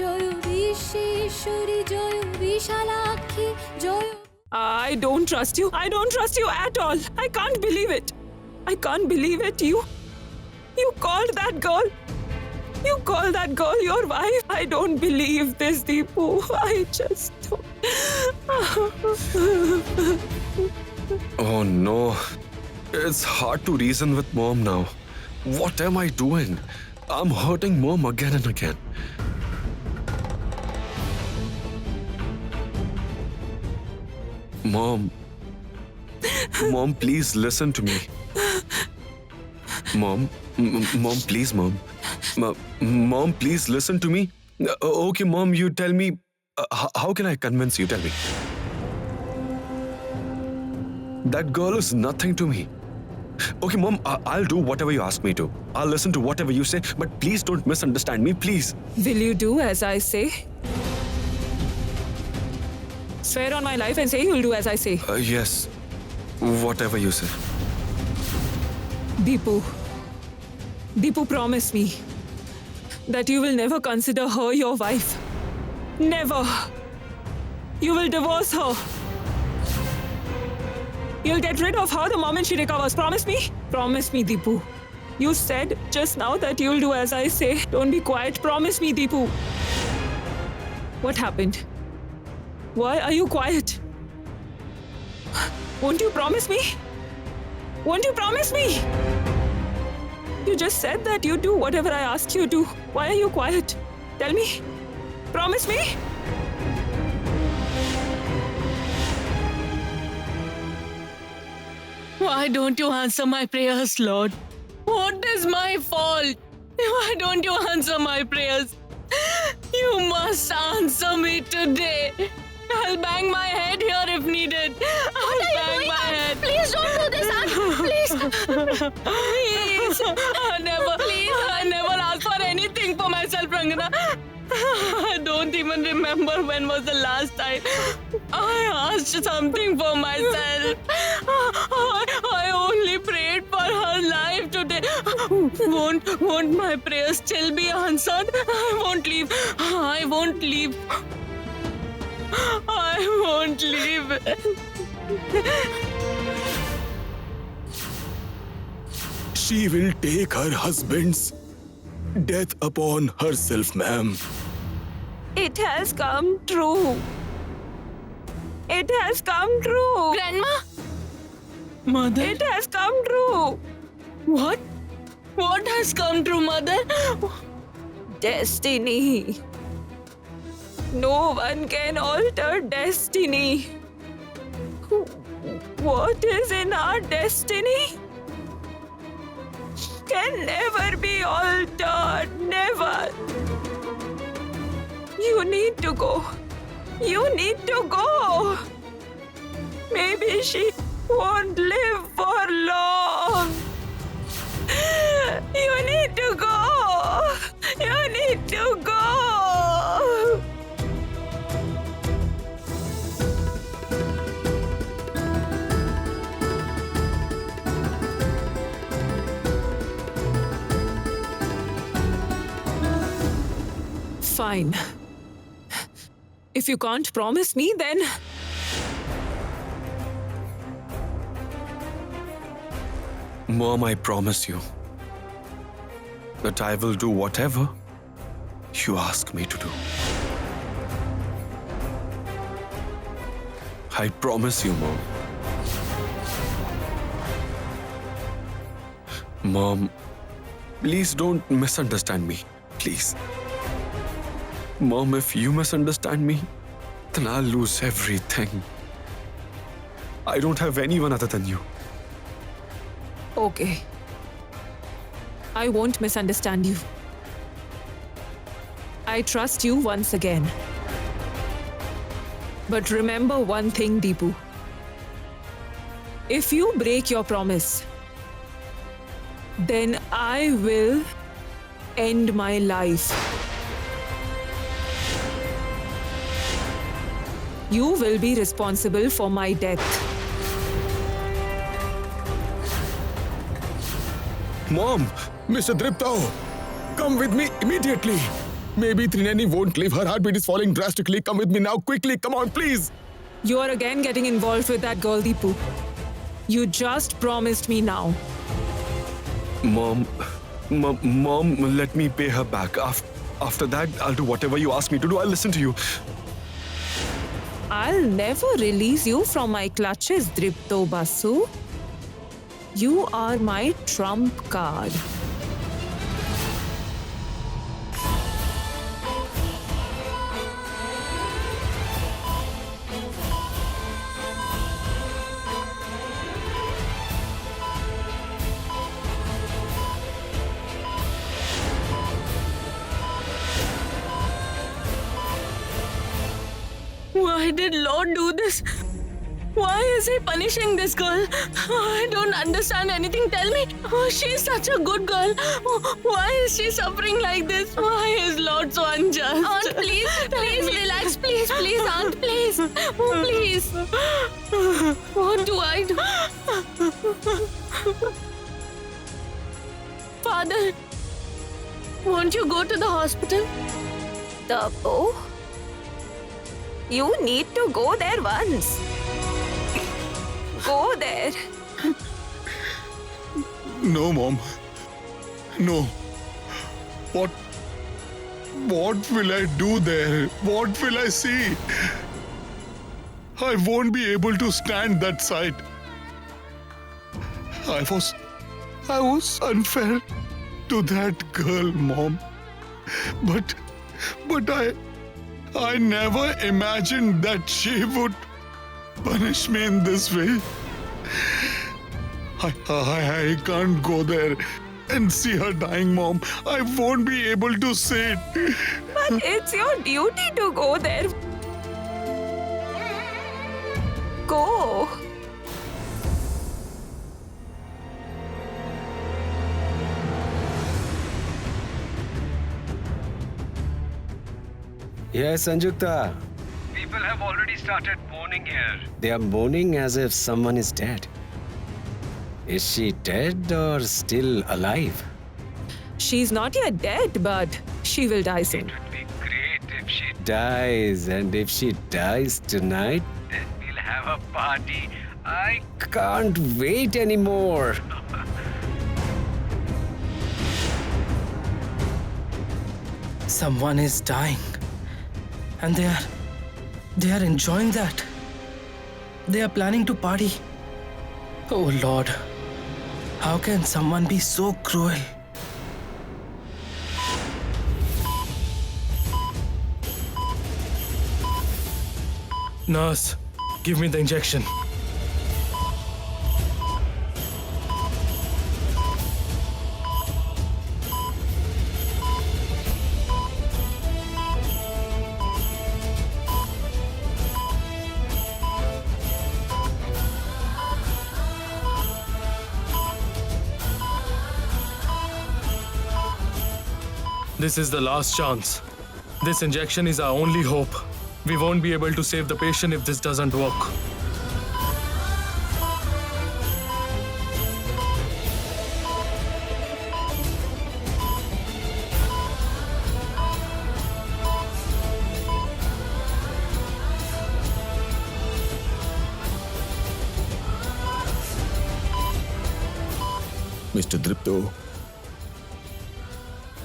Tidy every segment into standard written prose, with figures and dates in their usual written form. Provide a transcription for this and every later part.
Joy Bishweshwari Joy Bishalakshi Joy I don't trust you. I don't trust you at all. I can't believe it. I can't believe it. You called that girl. You called that girl your wife. I don't believe this, Deepu. I just don't. Oh no. It's hard to reason with mom now. What am I doing? I'm hurting mom again and again. Mom. Mom, please listen to me. Mom. Mom, please, Mom. Mom, please listen to me. Okay, Mom, you tell me. How can I convince you? Tell me. That girl is nothing to me. Okay, Mom, I'll do whatever you ask me to. I'll listen to whatever you say, but please don't misunderstand me, please. Will you do as I say? Swear on my life and say you'll do as I say. Yes, whatever you say. Deepu. Deepu, promise me that you will never consider her your wife. Never. You will divorce her. You'll get rid of her the moment she recovers. Promise me? Promise me, Deepu. You said just now that you'll do as I say. Don't be quiet. Promise me, Deepu. What happened? Why are you quiet? Won't you promise me? Won't you promise me? You just said that you do whatever I asked you to. Why are you quiet? Tell me. Promise me? Why don't you answer my prayers, Lord? What is my fault? Why don't you answer my prayers? You must answer me today. I'll bang my head here if needed. I'll bang my head. Please don't do this, Aunt. Please. Please. I never asked for anything for myself, Rangana. I don't even remember when was the last time I asked something for myself. I only prayed for her life today. Won't my prayers still be answered? I won't leave. I won't leave. I won't leave. She will take her husband's death upon herself, ma'am. It has come true. It has come true. Grandma? Mother? It has come true. What? What has come true, Mother? Destiny. No one can alter destiny. What is in our destiny can never be altered. Never. You need to go. You need to go. Maybe she won't live for long. You need to go. You need to go. Fine. If you can't promise me, then Mom, I promise you that I will do whatever you ask me to do. I promise you, Mom. Mom, please don't misunderstand me. Please. Mom, if you misunderstand me, then I'll lose everything. I don't have anyone other than you. okay. I won't misunderstand you. I trust you once again. But remember one thing, Deepu. If you break your promise, then I will end my life. You will be responsible for my death. Mom, Mr. Driptao, come with me immediately. Maybe Trinani won't leave. Her heartbeat is falling drastically. Come with me now, quickly. Come on, please. You are again getting involved with that girl, Deepu. You just promised me now. Mom, let me pay her back. After that, I'll do whatever you ask me to do. I'll listen to you. I'll never release you from my clutches, Dripto Basu. You are my trump card. Why did Lord do this? Why is he punishing this girl? I don't understand anything. Tell me. Oh, she's such a good girl. Why is she suffering like this? Why is Lord so unjust? Aunt, please relax. Please, Aunt, please. Oh, please. What do I do? Father, won't you go to the hospital? Tapo, you need to go there once. Go there. No, Mom. No. What will I do there? What will I see? I won't be able to stand that sight. I was unfair to that girl, Mom. But I never imagined that she would punish me in this way. I can't go there and see her dying, Mom. I won't be able to see it. But it's your duty to go there. Go. Yes, Sanjukta. People have already started mourning here. They are mourning as if someone is dead. Is she dead or still alive? She's not yet dead, but she will die It soon. would be great if she Dies, and if she dies tonight, then we'll have a party. I can't wait anymore. Someone is dying. And they are enjoying that. They are planning to party. Oh Lord, how can someone be so cruel? Nurse, give me the injection. This is the last chance. This injection is our only hope. We won't be able to save the patient if this doesn't work. Mr. Dripto,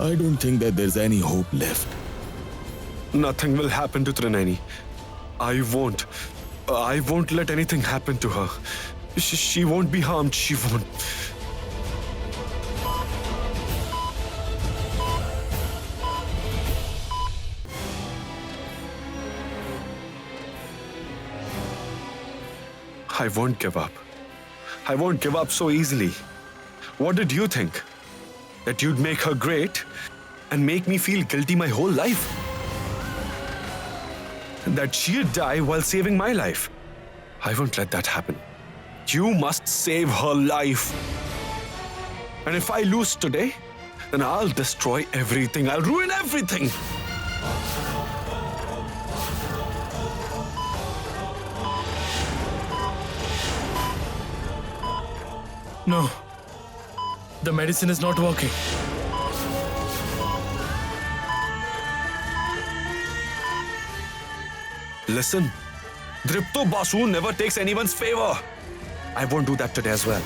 I don't think that there's any hope left. Nothing will happen to Trinani. I won't let anything happen to her. She won't be harmed. She won't. I won't give up. I won't give up so easily. What did you think? That you'd make her great and make me feel guilty my whole life? That she'd die while saving my life? I won't let that happen. You must save her life. And if I lose today, then I'll destroy everything. I'll ruin everything. No. The medicine is not working. Listen, Dripto Basu never takes anyone's favor. I won't do that today as well.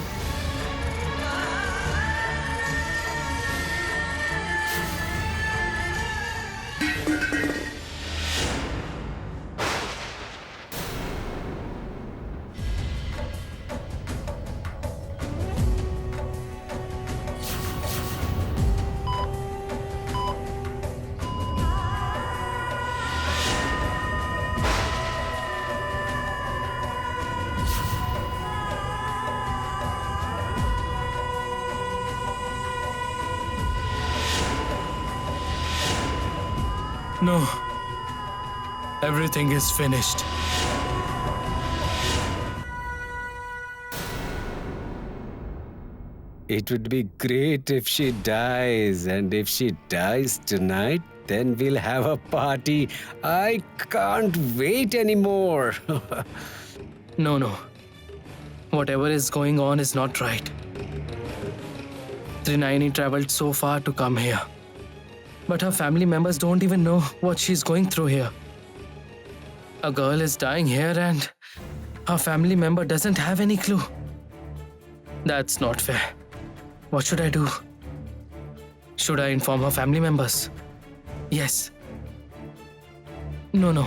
No. Everything is finished. It would be great if she dies, and if she dies tonight, then we'll have a party. I can't wait anymore. No. Whatever is going on is not right. Trinayani traveled so far to come here. But her family members don't even know what she's going through here. A girl is dying here and her family member doesn't have any clue. That's not fair. What should I do? Should I inform her family members? Yes. No.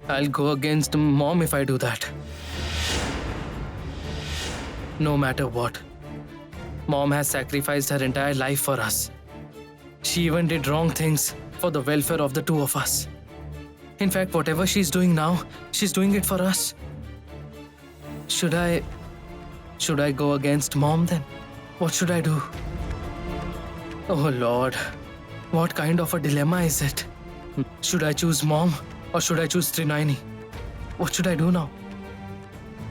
I'll go against mom if I do that. No matter what, mom has sacrificed her entire life for us. She even did wrong things for the welfare of the two of us. In fact, whatever she's doing now, she's doing it for us. Should I go against mom then? What should I do? Oh Lord, what kind of a dilemma is it? Should I choose mom or should I choose Trinayani? What should I do now?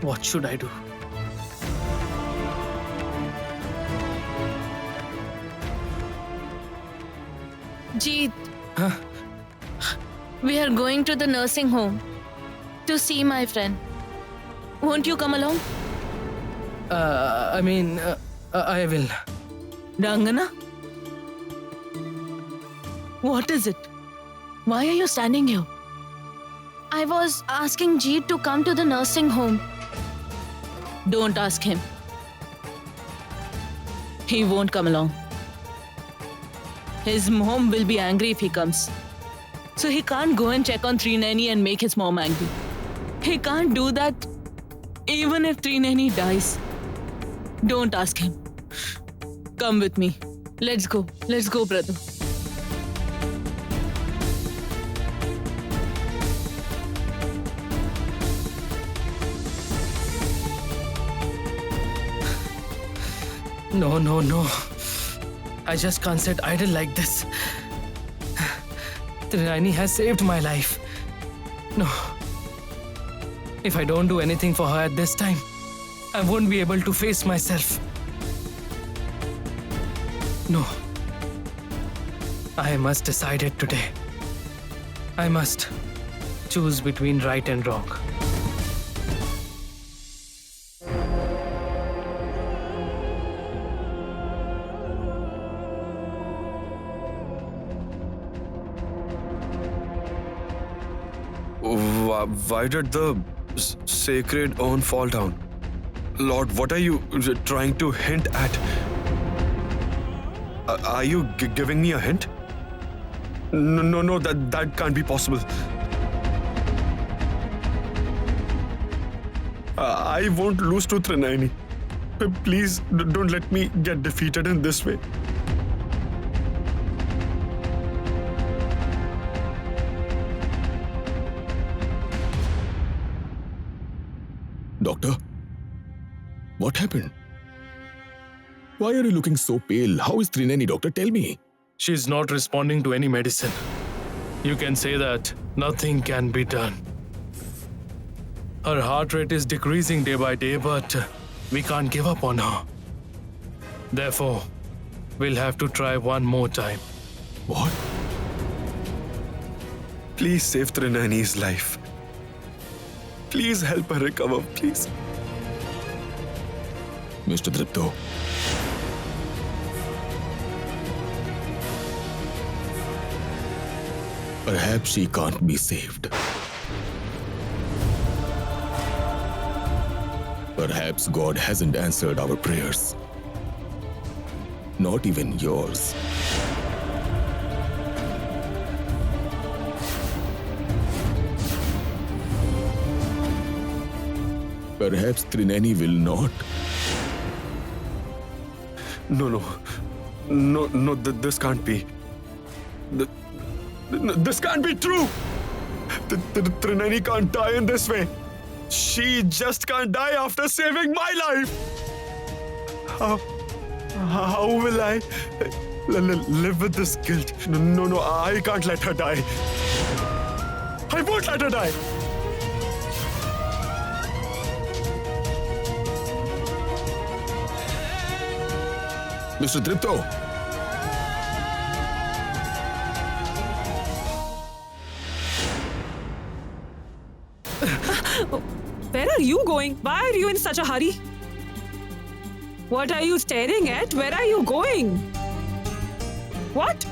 What should I do? Jeet, Huh? we are going to the nursing home to see my friend. Won't you come along? I will. Rangana? What is it? Why are you standing here? I was asking Jeet to come to the nursing home. Don't ask him. He won't come along. His mom will be angry if he comes. So he can't go and check on Trinayani and make his mom angry. He can't do that even if Trinayani dies. Don't ask him. Come with me. Let's go. Let's go, brother. No. I just can't sit idle like this. Trinayani has saved my life. No. If I don't do anything for her at this time, I won't be able to face myself. No. I must decide it today. I must choose between right and wrong. Why did the sacred urn fall down? Lord, what are you trying to hint at? Are you giving me a hint? No, that can't be possible. I won't lose to Trinayani. Please don't let me get defeated in this way. Doctor, what happened? Why are you looking so pale? How is Trinayani, doctor? Tell me. She's not responding to any medicine. You can say that nothing can be done. Her heart rate is decreasing day by day, but we can't give up on her. Therefore, we'll have to try one more time. What? Please save Trinayani's life. Please help her recover, please. Mr. Dripto. Perhaps she can't be saved. Perhaps God hasn't answered our prayers. Not even yours. Perhaps Trinani will not. No, this can't be. This can't be true! Trinani can't die in this way. She just can't die after saving my life. How will I live with this guilt? No, I can't let her die. I won't let her die. Mr. Dripto! Where are you going? Why are you in such a hurry? What are you staring at? Where are you going? What?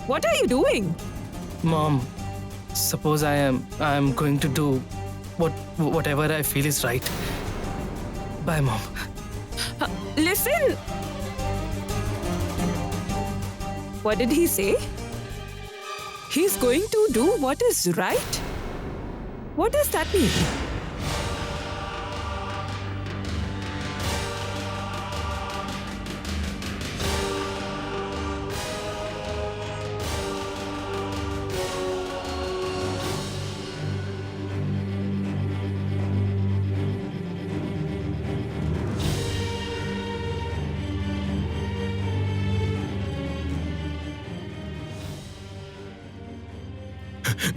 What are you doing? Mom, suppose I am going to do whatever I feel is right. Bye, Mom. Listen! What did he say? He's going to do what is right? What does that mean?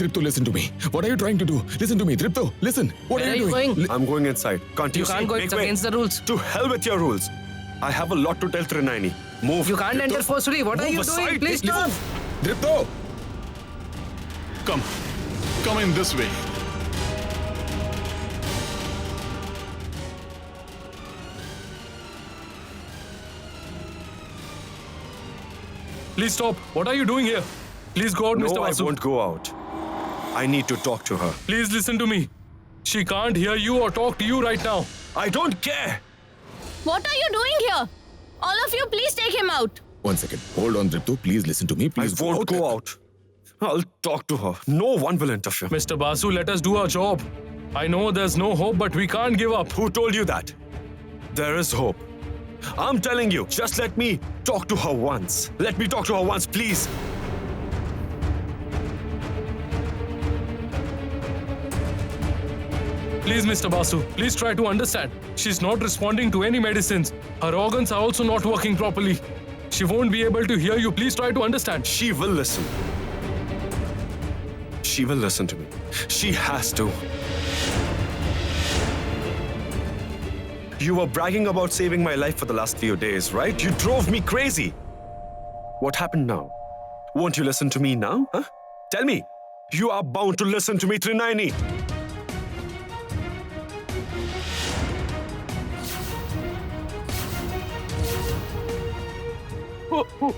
Dripto, listen to me. What are you trying to do? Listen to me, Dripto. Listen. What Where are are you you doing? going? I'm going inside. Can't you You see? can't go. Make It's way. against the rules. To hell with your rules. I have a lot to tell Trinani. Move. You can't enter forcefully. What are Move you aside, doing? Please please. stop. Dripto! Come in this way. Please stop. What are you doing here? Please go out, No, Mr. I Vasu. won't go out. I need to talk to her. Please listen to me. She can't hear you or talk to you right now. I don't care. What are you doing here? All of you, please take him out. 1 second. Hold on, Dripto. Please listen to me. Please I won't go out. I'll talk to her. No one will interfere. Mr. Basu, let us do our job. I know there's no hope, but we can't give up. Who told you that? There is hope. I'm telling you, just let me talk to her once. Let me talk to her once, please. Please, Mr. Basu, please try to understand. She's not responding to any medicines. Her organs are also not working properly. She won't be able to hear you. Please try to understand. She will listen. She will listen to me. She has to. You were bragging about saving my life for the last few days, right? You drove me crazy. What happened now? Won't you listen to me now? Huh? Tell me. You are bound to listen to me, Trinani.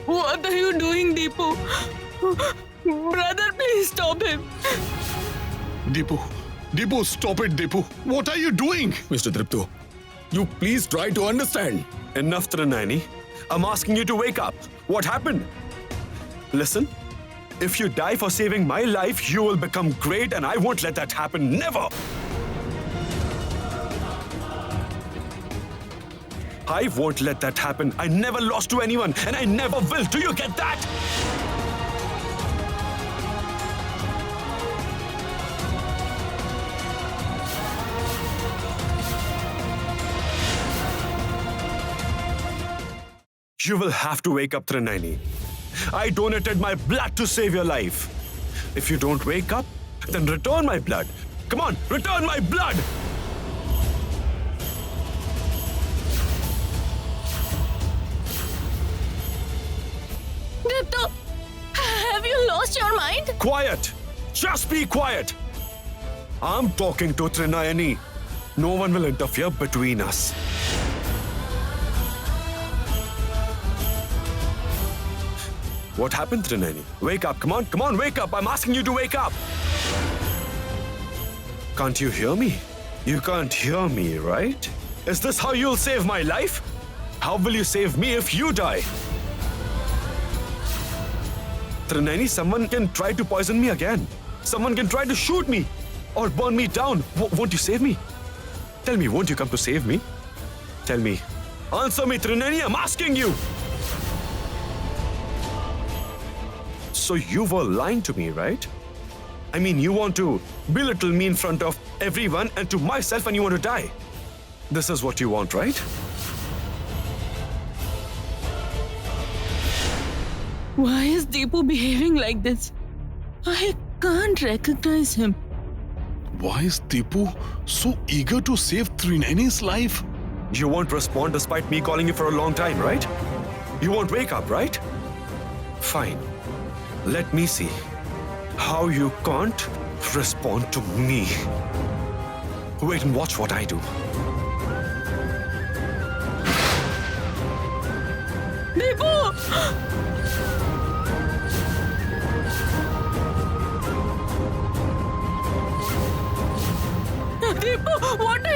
What are you doing, Deepu? Brother, please stop him. Deepu, stop it, Deepu. What are you doing? Mr. Dripto, you please try to understand. Enough, Trinani. I'm asking you to wake up. What happened? Listen, if you die for saving my life, you will become great, and I won't let that happen. Never! I won't let that happen. I never lost to anyone, and I never will. Do you get that? You will have to wake up, Trinani. I donated my blood to save your life. If you don't wake up, then return my blood. Come on, return my blood! Dipto, have you lost your mind? Quiet! Just be quiet! I'm talking to Trinayani. No one will interfere between us. What happened, Trinayani? Wake up, come on, wake up! I'm asking you to wake up! Can't you hear me? You can't hear me, right? Is this how you'll save my life? How will you save me if you die? Trineni, someone can try to poison me again. Someone can try to shoot me or burn me down. Won't you save me? Tell me, won't you come to save me? Tell me. Answer me, Trineni, I'm asking you. So you were lying to me, right? I mean, you want to belittle me in front of everyone and to myself, and you want to die. This is what you want, right? Why is Deepu behaving like this? I can't recognize him. Why is Deepu so eager to save Trineni's life? You won't respond despite me calling you for a long time, right? You won't wake up, right? Fine. Let me see how you can't respond to me. Wait and watch what I do. Deepu! Deepu, what are